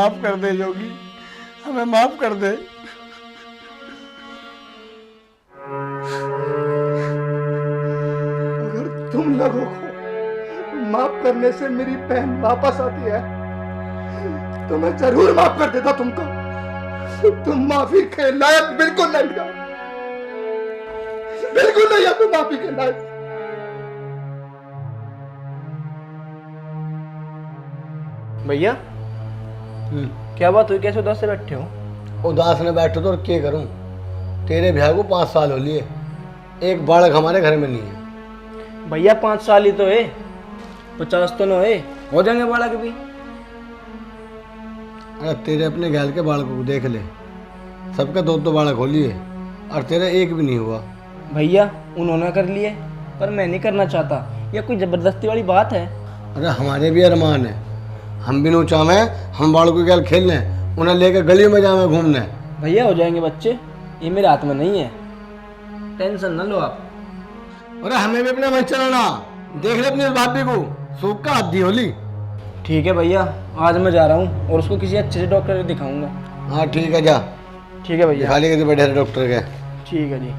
माफ कर दे जोगी, हमें माफ कर दे। अगर तुम लोगों को माफ करने से मेरी बहन वापस आती है तो मैं जरूर माफ कर देता तुमको। तुम माफी के लायक बिल्कुल नहीं हो, बिल्कुल नहीं हो तुम माफी के लायक। भैया क्या बात हुई, कैसे उदास से बैठे हो? उदास में बैठो तो और क्या करूं? तेरे ब्याह को 5 साल हो लिए, एक बालक हमारे घर में नहीं है। भैया 5 साल ही तो है, 50 तो न हो जाएंगे बालक भी। अरे तेरे अपने गैल के बालकों को देख ले, सबके 2-2 बालक हो लिए और तेरा एक भी नहीं हुआ। भैया उन्होंने कर लिए पर मैं नहीं करना चाहता, यह कोई जबरदस्ती वाली बात है? अरे हमारे भी अरमान है, हम भी नो चाहे हम बालकों के गैल खेलने, उन्हें लेकर गलियों में जावे घूमने। भैया हो जाएंगे बच्चे, ये मेरे हाथ में नहीं है, टेंशन न लो आप। अरे हमें भी अपने मन चलाना, देख ले अपनी भाभी को, सूख का आधी होली। ठीक है भैया, आज मैं जा रहा हूँ और उसको किसी अच्छे से डॉक्टर को दिखाऊंगा। हाँ ठीक है, जा ठीक है भैया, दिखा लिए किसी बढ़िया डॉक्टर के। ठीक है जी।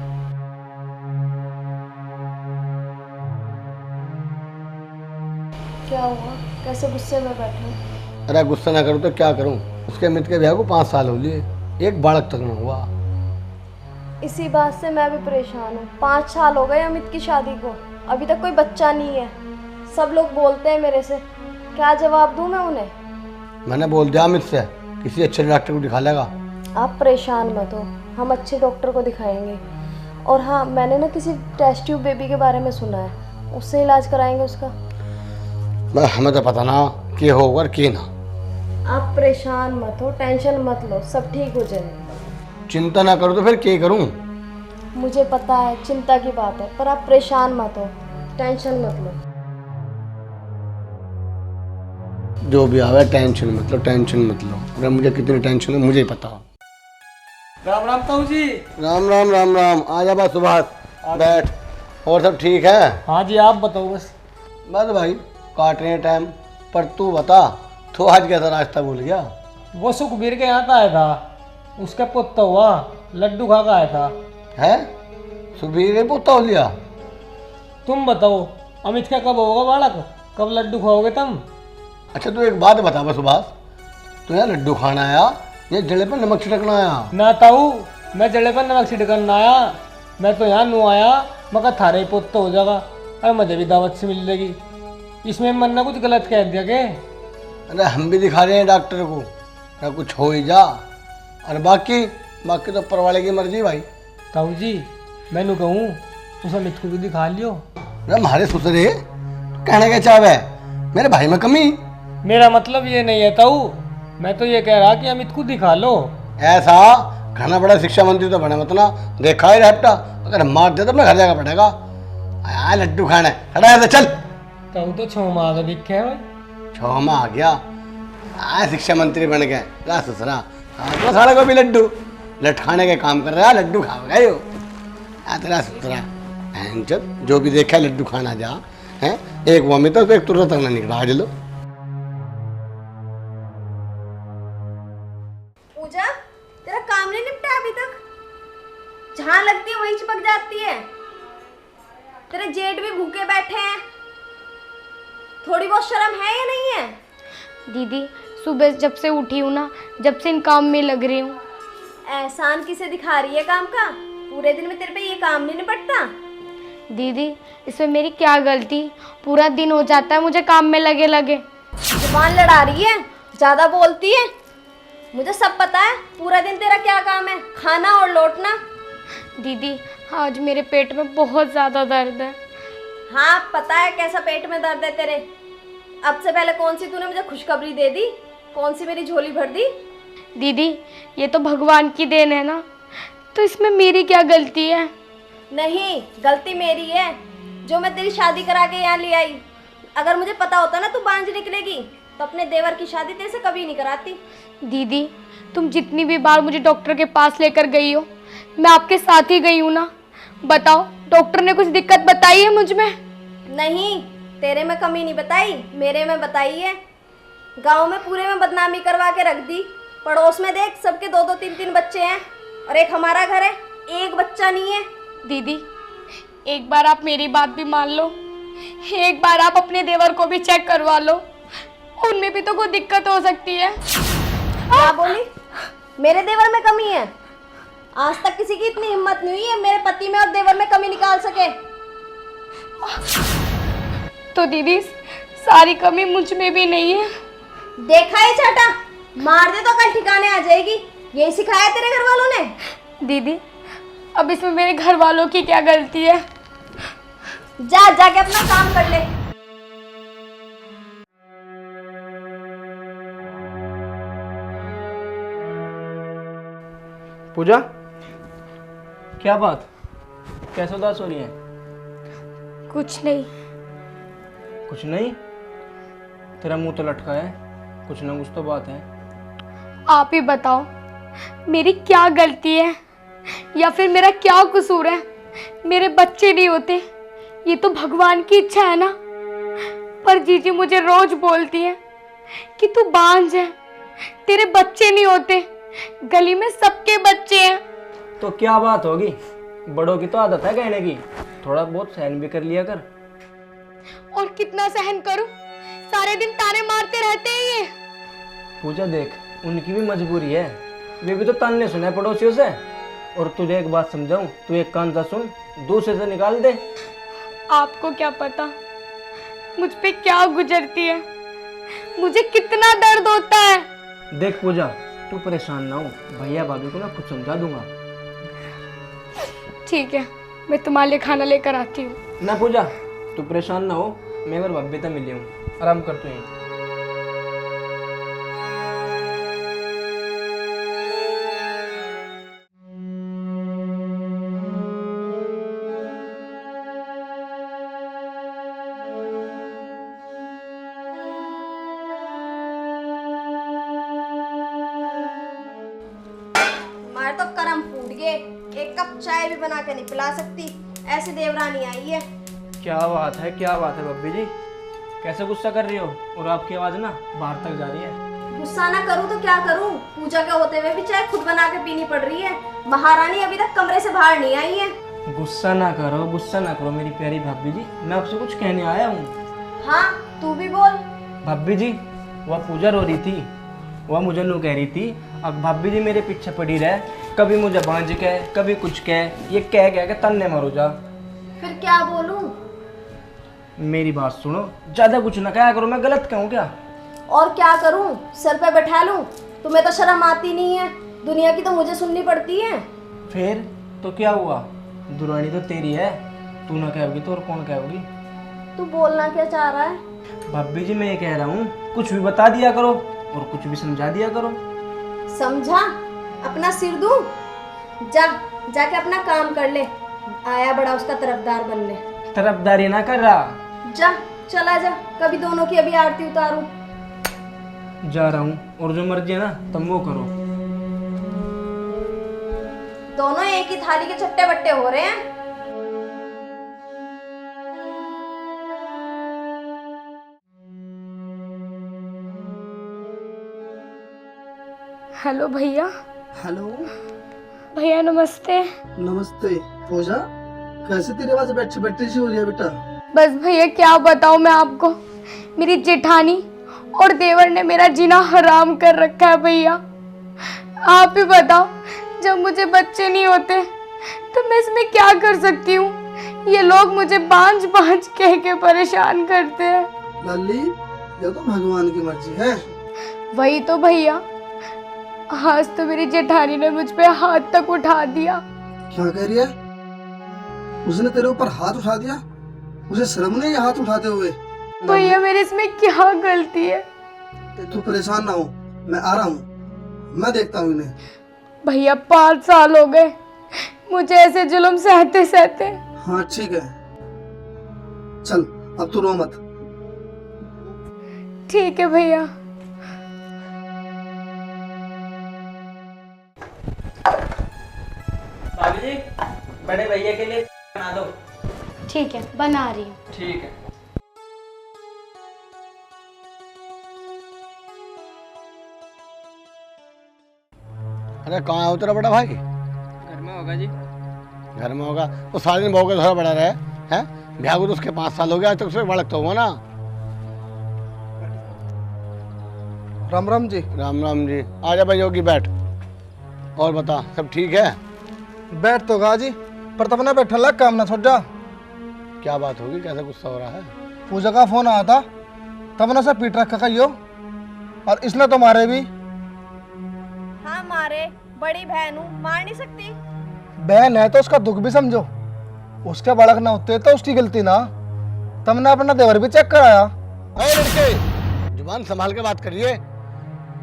क्या हुआ, कैसे गुस्से में बैठे? अरे गुस्सा ना करूँ तो क्या करूँ, उसके मित्र के ब्याह को 5 साल हो लिए, एक बालक तक न हुआ। इसी बात से मैं भी परेशान हूँ। 5 साल हो गए अमित की शादी को, अभी तक कोई बच्चा नहीं है। सब लोग बोलते हैं मेरे से, क्या जवाब दूँ मैं उन्हें? मैंने बोल दिया अमित से किसी अच्छे डॉक्टर को दिखा लेगा। आप परेशान मत हो, हम अच्छे डॉक्टर को दिखाएंगे। और हाँ, मैंने ना किसी टेस्ट ट्यूब बेबी के बारे में सुना है, उससे इलाज कराएंगे उसका। हमें तो पता ना कि होगा और कि ना। आप परेशान मत हो, टेंशन मत लो, सब ठीक हो जाएगा। चिंता ना करूँ तो फिर क्या करूँ? मुझे पता है चिंता की बात है, पर आप परेशान मत हो, टेंशन मत लो। जो भी आवे टेंशन मतलब टेंशन मत लो। अगर मुझे कितनी टेंशन है मुझे ही पता। राम राम ताऊ जी। राम राम राम राम। आ जा बस सुभाष, बैठ। और सब ठीक है? हाँ जी, आप बताओ बस। बस भाई काट रहे हैं टाइम। पर तू बता, तो आज कैसा रास्ता भूल गया? वो सुखबीर के यहाँ का आया था, उसका पुत्र हुआ, लड्डू खा का आया था। है सुबीर ने पोता हो लिया? तुम बताओ अमित का कब होगा बालक, कब लड्डू खाओगे तुम? अच्छा तू एक बात बता बस सुभाष, तू यहाँ लड्डू खाना आया या जले पर नमक छिड़कना आया? ना ताऊ, मैं जड़े पर नमक छिड़कन ना आया, मैं तो यहाँ नू आया, मगर थारे ही पुत्र हो जाएगा और मुझे भी दावत से मिल जाएगी। इसमें मन ने कुछ गलत कह दिया के? अरे हम भी दिखा रहे हैं डॉक्टर को, क्या कुछ हो ही जा। और बाकी तो ऊपर वाले की मर्जी भाई। ताऊ जी मैंने कहूँ उस अमित को भी दिखा लियो। अरे हमारे ससुरे कहने का चाव है, मेरे भाई में कमी? मेरा मतलब ये नहीं है ताऊ, मैं तो ये कह रहा कि अमित को दिखा लो। ऐसा घना बड़ा शिक्षा मंत्री तो बने मत ना, देखा ही रहता, अगर मार दे तो अपने घर जाकर पड़ेगा। आया लड्डू खाना है, खड़ा है चल। ताऊ तो 6 माह का दिखे है भाई। 6 माह आ गया, आया शिक्षा मंत्री बन गए, ला ससुरा। तो सारा को भी लड्डू लटखाने के काम कर रहा है, लड्डू खा गए हो। तेरा ससुरा जो भी देखा लड्डू खाना जा है, एक वो अमित एक तुरंत तक ना निकला। आज लो पूजा, तेरा काम नहीं निपटा अभी तक? जहाँ लगती है वहीं चिपक जाती है। तेरे जेठ भी भूखे बैठे हैं, थोड़ी बहुत शर्म है या नहीं है? दीदी सुबह जब से उठी हूँ ना, जब से इन काम में लग रही हूँ। एहसान किसे दिखा रही है काम का? पूरे दिन में तेरे पे ये काम नहीं निपटता? दीदी इसमें मेरी क्या गलती, पूरा दिन हो जाता है मुझे काम में लगे लगे। जुबान लड़ा रही है, ज्यादा बोलती है। मुझे सब पता है पूरा दिन तेरा क्या काम है, खाना और लौटना। दीदी आज मेरे पेट में बहुत ज़्यादा दर्द है। हाँ पता है कैसा पेट में दर्द है तेरे। अब से पहले कौन सी तूने मुझे खुशखबरी दे दी, कौन सी मेरी झोली भर दी? दीदी ये तो भगवान की देन है ना, तो इसमें मेरी क्या गलती है? नहीं, गलती मेरी है जो मैं तेरी शादी करा के यहाँ ले आई। अगर मुझे पता होता ना तू बांझ निकलेगी तो अपने देवर की शादी तेरे से कभी नहीं कराती। दीदी तुम जितनी भी बार मुझे डॉक्टर के पास लेकर गई हो, मैं आपके साथ ही गई हूँ ना। बताओ डॉक्टर ने कुछ दिक्कत बताई है मुझ में? नहीं, तेरे में कमी नहीं बताई, मेरे में बताई है। गांव में पूरे में बदनामी करवा के रख दी। पड़ोस में देख, सबके 2-2 3-3 बच्चे हैं और एक हमारा घर है, एक बच्चा नहीं है। दीदी, एक बार आप मेरी बात भी मान लो, एक बार आप अपने देवर को भी चेक करवा लो, उनमें भी तो कोई दिक्कत हो सकती है। क्या बोली? मेरे देवर में कमी है? आज तक किसी की इतनी हिम्मत नहीं हुई है मेरे पति में और देवर में कमी निकाल सके। तो दीदी, सारी कमी मुझ में भी नहीं है। देखा है चाटा, मार दे तो कल ठिकाने आ जाएगी। यही सिखाया तेरे घर वालों ने? दीदी, अब इसमें मेरे घर वालों की क्या गलती है? जाके अपना काम कर ले। पूजा, क्या बात, कैसे उदास हो रही है? कुछ नहीं। कुछ नहीं? तेरा मुंह तो लटका है, कुछ ना कुछ तो बात है। आप ही बताओ, मेरी क्या गलती है या फिर मेरा क्या कसूर है? मेरे बच्चे नहीं होते, ये तो भगवान की इच्छा है ना। पर जीजी मुझे रोज बोलती है कि तू बांझ है, तेरे बच्चे नहीं होते, गली में सबके बच्चे हैं। तो क्या बात होगी, बड़ों की तो आदत है कहने की, थोड़ा बहुत सहन भी कर लिया कर। और कितना सहन करूं, सारे दिन ताने मारते रहते हैं ये। पूजा देख, उनकी भी मजबूरी है, वे भी तो ताने सुने पड़ोसियों से। और तुझे एक बात समझाऊं, तू एक कान से सुन, दूसरे से निकाल दे। आपको क्या पता मुझ पे क्या गुजरती है, मुझे कितना दर्द होता है। देख पूजा, तू परेशान ना हो, भैया भाभी को ना खुद समझा दूंगा। ठीक है, मैं तुम्हारे लिए खाना लेकर आती हूँ। ना पूजा, तू परेशान ना हो, मैं और भाभी तो मिली हूँ, आराम कर तू यहीं। हमारे तो कर्म फूट गए, एक कप चाय भी बना के नहीं पिला सकती, ऐसी देवरानी आई है। क्या बात है, क्या बात है भाभी जी, कैसे गुस्सा कर रही हो? और आपकी आवाज़ ना बाहर तक जा रही है। गुस्सा ना करूं तो क्या करूं? पूजा के होते हुए भी चाय खुद बना के पीनी पड़ रही है। महारानी अभी तक कमरे से बाहर नहीं आई है। गुस्सा ना करो, गुस्सा ना करो मेरी प्यारी भाभी जी, मैं आपसे कुछ कहने आया हूँ। हाँ, तू भी बोल। भाभी जी, वह पूजा रो रही थी, वह मुझे नू कह रही थी, अब भाभी जी मेरे पीछे पड़ी रहे, कभी मुझे भांज कह, कभी कुछ कह, ये कह के तन्ने मारो जा। फिर क्या बोलूं? मेरी बात सुनो, ज्यादा कुछ ना कहा करो, मैं गलत कहूँ क्या? और क्या करूं? सर पे बैठा लूं? तुम्हें तो शर्म आती नहीं है, दुनिया की तो मुझे सुननी पड़ती है। फिर तो क्या हुआ, दुरानी तो तेरी है, तू ना कहोगी तो और कौन कहोगी? तू बोलना क्या चाह रहा है? भाभी जी मैं ये कह रहा हूँ, कुछ भी बता दिया करो और कुछ भी समझा दिया करो। समझा? अपना सिर दूं? जाके अपना काम कर ले, आया बड़ा उसका तरफदार बन ले। तरफदारी ना कर रहा। चला जा, कभी दोनों की अभी आरती उतारूं। जा रहा हूँ, और जो मर्जी है ना तुम वो करो। दोनों एक ही थाली के चट्टे बट्टे हो रहे हैं। हेलो भैया। हेलो, भैया नमस्ते। नमस्ते। पूजा, कैसे तेरे पास बैठी बैठी सी हो रही है बेटा? बस भैया क्या बताऊं मैं आपको, मेरी जेठानी और देवर ने मेरा जीना हराम कर रखा है भैया। आप ही बताओ, जब मुझे बच्चे नहीं होते तो मैं इसमें क्या कर सकती हूँ? ये लोग मुझे बांझ बांझ कह के परेशान करते हैं। लल्ली, ये तो भगवान की मर्जी है। वही तो भैया, आज तो मेरी जेठानी ने मुझ पे हाथ तक उठा दिया। क्या कह रही है? उसने तेरे ऊपर हाथ उठा दिया? उसे शर्म नहीं है हाथ उठाते हुए? भैया मेरी इसमें क्या गलती है? तू परेशान ना हो, मैं आ रहा हूँ, मैं देखता हूँ इन्हें। भैया 5 साल हो गए मुझे ऐसे जुल्म सहते सहते। हाँ ठीक है, चल अब तू रो मत। ठीक है भैया। भाभी जी, बड़े भैया के लिए बना दो। ठीक है, बना रही हूँ। ठीक है। अरे कहाँ है तेरा बड़ा भाई? घर में होगा जी। घर में होगा तो सारे दिन बहू के थोड़ा बड़ा रहे हैं। ब्याह को तो उसके 5 साल हो गया, आज तक उसमें बड़क तो हुआ ना। राम राम जी। राम राम जी। आ जा भाई योगी, बैठ। और बता, सब ठीक है? बैठ तो गा जी, पर तब ना बैठा लग काम ना छोड़ जा। क्या बात होगी, कैसा गुस्सा हो रहा है? पूजा का फोन आया था, तब ना से पीट रखा कहियो, और इसने तो मारे भी। हाँ मारे, बड़ी बहन हूँ, मार नहीं सकती। बहन है तो उसका दुख भी समझो, उसके बड़क ना होते तो उसकी गलती ना। तुमने अपना देवर भी चेक कराया। अरे लड़के, जुबान संभाल के बात करिए।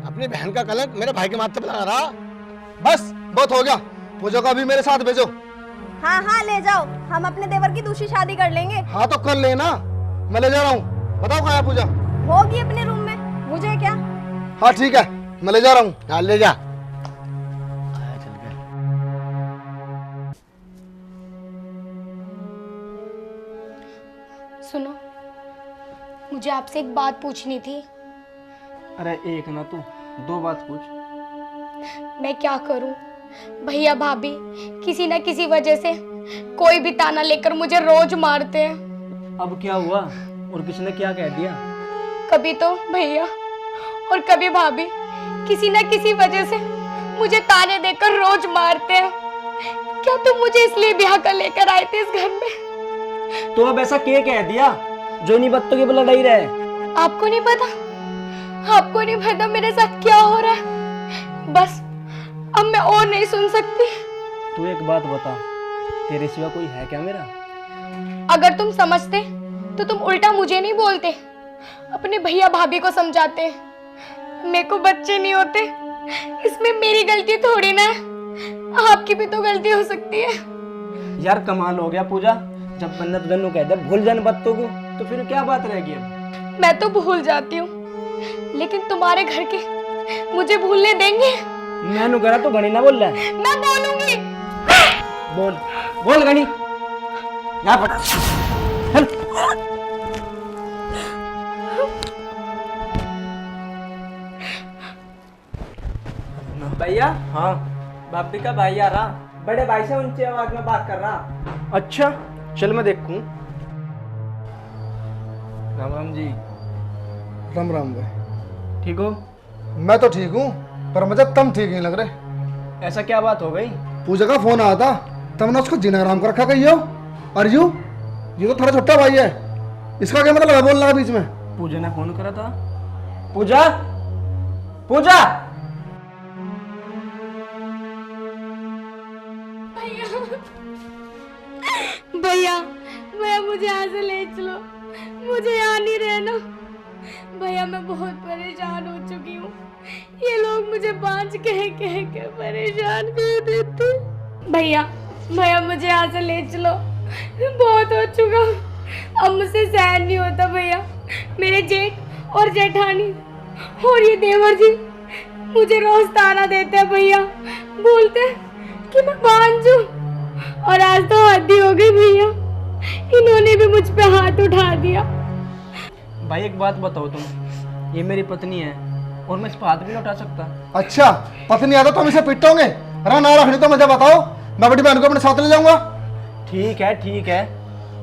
अपनी बहन का कलंक मेरे भाई के माथे पे लगा रहा। बस बहुत हो गया, पूजा को भी मेरे साथ भेजो। हाँ हाँ ले जाओ, हम अपने देवर की दूसरी शादी कर लेंगे। हाँ तो कर लेना, मैं ले जा रहा हूँ। बताओ कहाँ है पूजा? होगी अपने रूम में, मुझे क्या। हाँ ठीक है, मैं ले जा रहा हूँ। हाँ ले जा। सुनो, मुझे आपसे एक बात पूछनी थी। अरे एक ना तू 2 बात पूछ। मैं क्या करूं? भैया भाभी किसी ना किसी वजह से कोई भी ताना लेकर मुझे रोज मारते हैं। अब क्या हुआ और किसने क्या कह दिया? कभी तो भैया और कभी भाभी किसी ना किसी वजह से मुझे ताने देकर रोज मारते हैं। क्या तुम मुझे इसलिए ब्याह कर लेकर आए थे इस घर में? तो अब ऐसा क्या कह दिया जो नहीं बत्तों की लड़ाई रहे? आपको नहीं पता? आपको नहीं पता मेरे साथ क्या हो रहा है? बस अब मैं और नहीं सुन सकती। तू एक बात बता, तेरे सिवा कोई है क्या मेरा? अगर तुम समझते तो तुम उल्टा मुझे नहीं बोलते, अपने भैया भाभी को समझाते। मेरे को बच्चे नहीं होते, इसमें मेरी गलती थोड़ी ना है, आपकी भी तो गलती हो सकती है। यार कमाल हो गया पूजा, जब बंदा तुझे कह दे भूल जाने बत्तों को, तो फिर क्या बात रहेगी? अब मैं तो भूल जाती हूँ, लेकिन तुम्हारे घर के मुझे भूलने देंगे? मैंने करा तो घड़ी ना बोल रहा है। मैं बोलूंगी। बोल बोल घड़ी, यहाँ पर चल। भैया, हाँ भाभी का भाई आ रहा, बड़े भाई से ऊंची आवाज में बात कर रहा। अच्छा चल मैं देखूं। राम राम जी। राम राम भाई। ठीक हो? मैं तो ठीक हूँ, पर मुझे तुम ठीक नहीं लग रहे। ऐसा क्या बात हो गई? पूजा का फोन आया था, तुमने उसको जीना आराम कर रखा कहियो। और यू ये तो थोड़ा छोटा भाई है, इसका क्या मतलब है बोलना है बीच में? पूजा ने फोन करा था। पूजा, पूजा। भैया भैया मुझे यहाँ से ले चलो, मुझे यहाँ नहीं रहना। भैया मैं बहुत परेशान हो चुकी हूँ, ये लोग मुझे बांझ कह के परेशान कर देते। भैया भैया मुझे यहाँ से ले चलो, बहुत हो चुका, अब मुझसे सहन नहीं होता। भैया मेरे जेठ और जेठानी और ये देवर जी मुझे रोज ताना देते हैं। भैया बोलते हैं कि मैं बांझ हूँ, और आज तो हद ही हो गई भैया, इन्होंने भी मुझ पे हाथ उठा दिया। भाई एक बात बताओ, तुम ये मेरी पत्नी है और मैं इस पर हाथ भी नहीं उठा सकता। अच्छा पत्नी आता तो हम इसे पिटोगे? अरे ना रखनी तो मुझे बताओ, मैं बड़ी बहन को अपने साथ ले जाऊंगा। ठीक है,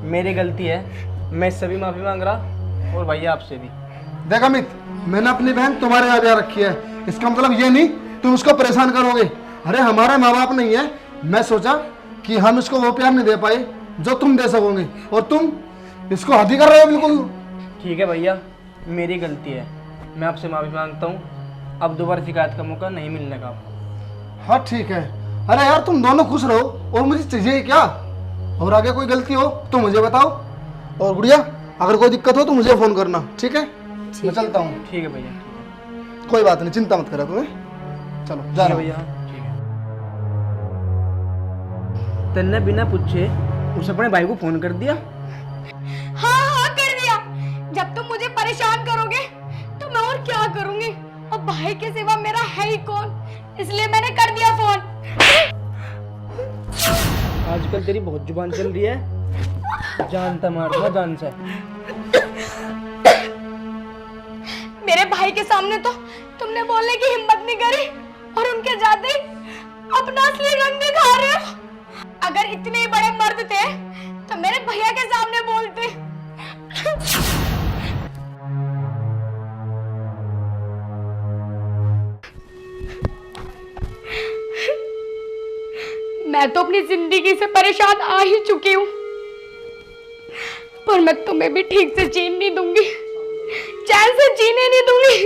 मेरी गलती है, मैं इससे भी माफी मांग रहा और भैया आपसे भी। देख अमित, मैंने अपनी बहन तुम्हारे यहाँ ब्याह रखी है, इसका मतलब ये नहीं तुम उसको परेशान करोगे। अरे हमारे माँ बाप नहीं है, मैं सोचा कि हम इसको वो प्यार नहीं दे पाए जो तुम दे सकोगे, और तुम इसको हद ही कर रहे हो बिल्कुल। ठीक है भैया, मेरी गलती है, मैं आपसे माफी मांगता हूँ। अब दोबारा शिकायत का मौका नहीं मिलने का आपको। हाँ ठीक है। अरे यार तुम दोनों खुश रहो, और मुझे चाहिए क्या? और आगे कोई गलती हो तो मुझे बताओ, और गुड़िया अगर कोई दिक्कत हो तो मुझे फोन करना, ठीक है? मैं चलता हूँ। ठीक है भैया, ठीक है। कोई बात नहीं, चिंता मत करो तुम्हें। चलो जा ठीक है रहा हूँ। भैया, ठीक है। तन्ने बिना पूछे उसे अपने भाई को फोन कर दिया? हाँ कर दिया। जब तुम मुझे परेशान करोगे तो मैं और क्या करूंगी, और भाई के सिवा मेरा है ही कौन, इसलिए मैंने कर दिया फोन। आजकल तेरी बहुत जुबान चल रही है, जानता मारना जान से। मेरे भाई के सामने तो तुमने बोलने की हिम्मत नहीं करी, और उनके जाते ही अपना असली रंग दिखा रहे हो। अगर इतने ही बड़े मर्द थे तो मेरे भैया के सामने बोलते। मैं तो अपनी जिंदगी से परेशान आ ही चुकी हूँ, पर मैं तुम्हें भी ठीक से जीने नहीं दूंगी, चैन से जीने नहीं दूंगी।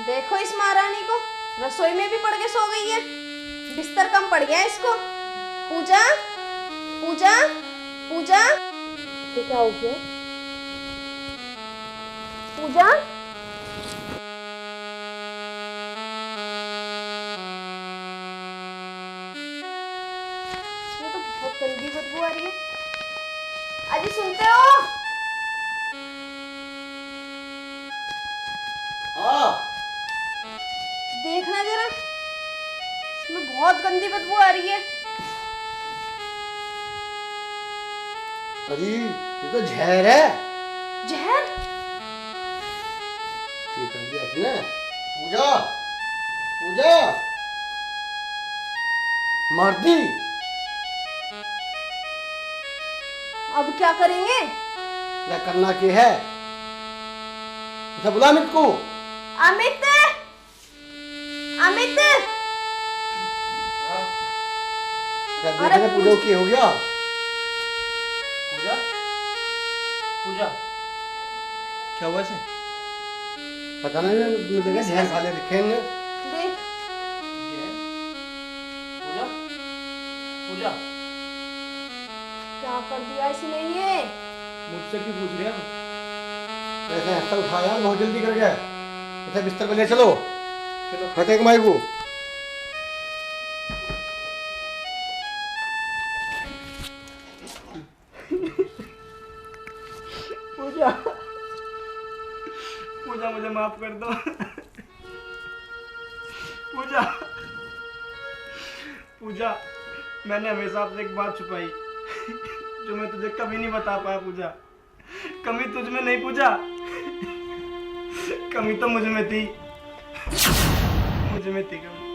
देखो इस महारानी को, रसोई में भी पड़ के सो गई है। बिस्तर कम पड़ गया है इसको। पूजा, पूजा, पूजा, ये क्या हो गया? पूजा, ये तो बहुत गंदी बदबू आ रही है। अजी सुनते हो? हाँ। देखना जरा, इसमें बहुत गंदी बदबू आ रही है। अरे ये तो जहर है। जहर? ठीक कर दिया इसने। पूजा, पूजा, मार दी। अब क्या करेंगे? क्या करना क्या है? अच्छा बुला अमित को। अमित, अमित, क्या देखने पूजा की हो गया? पूजा, पूजा, क्या हुआ इसे? पता नहीं, मुझे लगा जहर खा ले रखे हैं। देख। पूजा, पूजा, क्या कर दिया इसने ये? मुझसे क्यों पूछ रहे हो? ऐसे हफ्ता उठाया बहुत जल्दी कर गया। ऐसे बिस्तर पे ले चलो। चलो। फटे कमाई को। पूजा, पूजा मुझे माफ कर दो। पूजा, पूजा, मैंने हमेशा आपसे एक बात छुपाई जो मैं तुझे कभी नहीं बता पाया। पूजा, कमी तुझ में नहीं पूजा, कमी तो मुझ में थी, मुझ में थी कमी।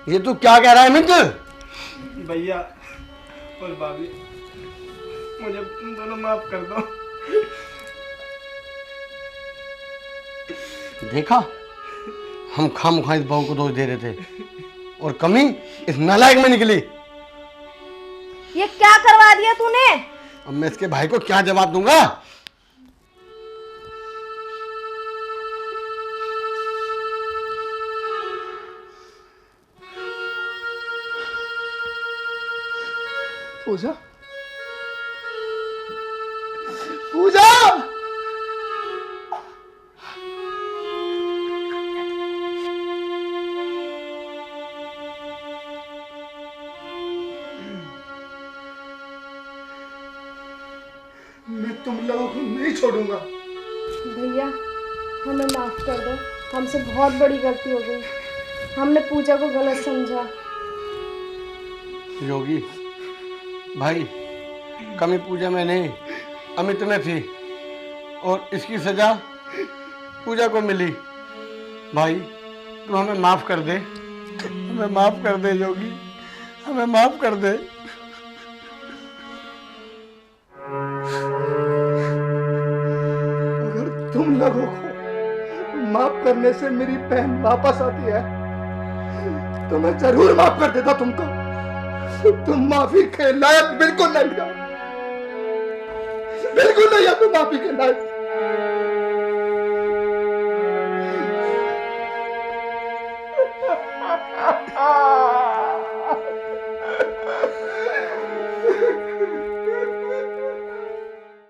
ये तू क्या कह रहा है अमित? भैया और भाभी, मुझे तुम दोनों माफ कर दो। देखा, हम खामखा इस बहू को दोष दे रहे थे और कमी इस नालायक में निकली। ये क्या करवा दिया तूने? अब मैं इसके भाई को क्या जवाब दूंगा? पूजा, पूजा, मैं तुम लोगों को नहीं छोड़ूंगा। भैया हमें माफ कर दो, हमसे बहुत बड़ी गलती हो गई। हमने पूजा को गलत समझा। योगी भाई, कमी पूजा में नहीं अमित में थी और इसकी सजा पूजा को मिली। भाई तू हमें माफ कर दे, हमें माफ कर दे योगी, हमें माफ कर दे। अगर तुम लोगों को माफ करने से मेरी बहन वापस आती है तो मैं जरूर माफ कर देता तुमको। तुम माफी के लायक बिल्कुल नहीं हो। बिल्कुल नहीं है तुम माफी के लायक।